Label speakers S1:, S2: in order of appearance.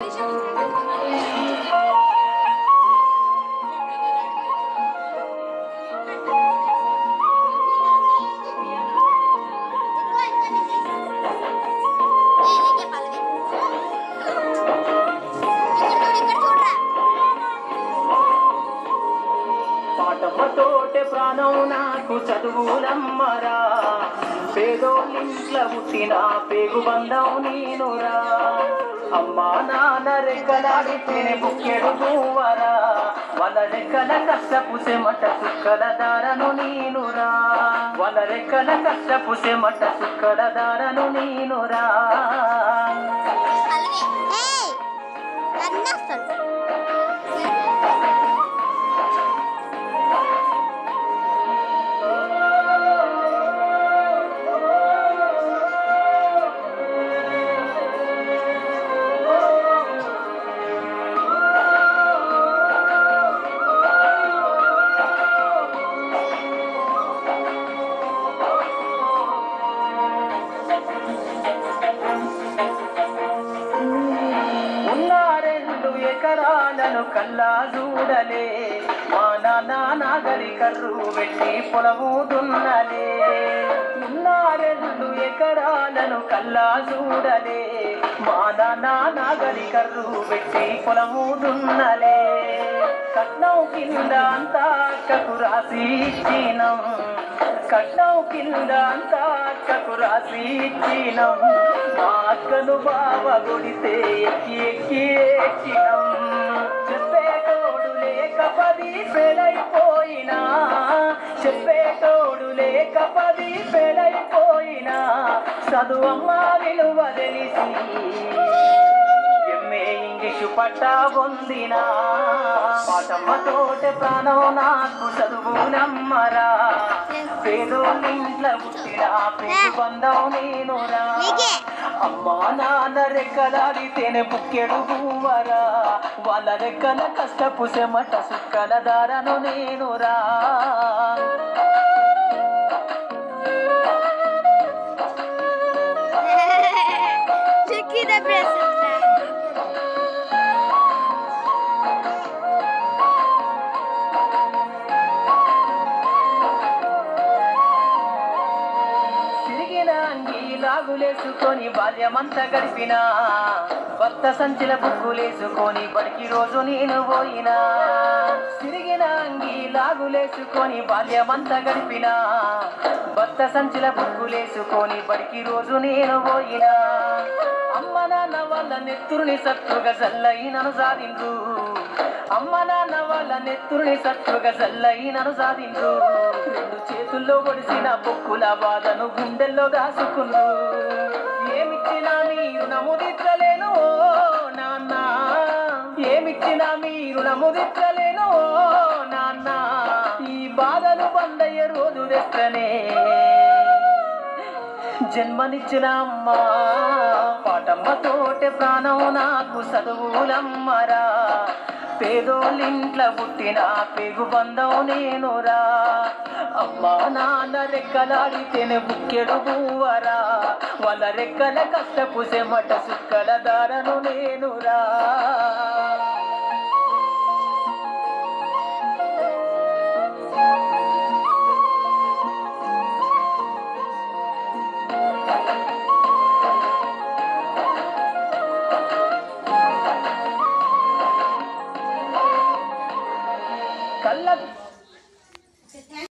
S1: పాటమ్మతోటే ప్రాణం నాకు చదువులమ్మరా, పేదోళ్ళింట్ల పుట్టిన పేగు బంధం నేనురా. అమ్మా నాన్న రెక్కలాడితేనే బుక్కెడు పువ్వరా, వాళ్ళ రెక్కల కష్టపు చెమట సుక్కల దారను నేనురా. వాళ్ళ రెక్కల కష్టపు చెమట సుక్కల దారను నేనురా. ఎకరాలను కల్లా చూడలే, మా నాన్న నాగలి కర్రు పెట్టి పొలము దున్నలే. ఉన్న 2 ఎకరాలను కల్లా చూడలే, మా నాన్న నాగలి కర్రు పెట్టి పొలము దున్నలే. కట్నం కింద అంతా అక్కకు రాసి ఇచ్చినం, కట్నం కింద అంతా అక్కకు రాసి ఇచ్చినం. మా అక్కను బావ కొడితే ఎక్కి ఎక్కి ఎక్కినం. చెప్పేటోడు లేక 10 పెళ్ళైపోయినా, చెప్పేటోడు లేక 10 పెళ్ళైపోయినా, చదువమ్మ విలువ తెలిసి ఎంఏ ఇంగ్లీషు పట్టా పొందినా. పాటమ్మతోటే ప్రాణం నాకు చదువులమ్మరా, పేదోళ్ళింట్ల పుట్టిన పేగు బంధం నేనురా. అమ్మా నాన్న రెక్కలాడితేనే బుక్కెడు పువ్వరా, వాళ్ళ రెక్కల కష్టపు చెమట సుక్కల దారను నేనురా. లాగులేసుకొని బాల్యమంతా గడిపినా, కొత్త సంచిల బుక్కులేసుకొని బడికి రోజు నేను పోయినా. తిరిగిన అంగి లాగులేసుకొని బాల్యమంతా గడిపినా, కొత్త సంచిల బుక్కులేసుకొని బడికి రోజు నేను పోయినా. అమ్మ నాన్న వాళ్ళ నెత్తురుని సత్తుగా జల్లయినను సాధిండ్రు, అమ్మ నాన్న వాళ్ళ నెత్తురుని సత్తుగా జల్లయినను సాధిండ్రు. 2 చేతుల్లో ఒడిసిన పొక్కుల బాధను గుండెల్లో దాసుకుండ్రు. ఏమిచ్చినా మీరు నముదిచ్చలేను ఓ నాన్న, ఏమిచ్చినా మీరు నముదిచ్చలేను ఓ నాన్న. ఈ బాధలు బందయ్యే రోజు తెస్తనే జన్మనిచ్చిన అమ్మ. పాటమ్మతోటే ప్రాణం నాకు చదువులమ్మరా, పేదోళ్ళింట్ల పుట్టిన పేగు బంధం నేనురా. అమ్మా నాన్న రెక్కలాడితేనే బుక్కెడు పువ్వరా, వాళ్ళ రెక్కల కష్టపు చెమట సుక్కల దారను నేనురా. కళ్ళ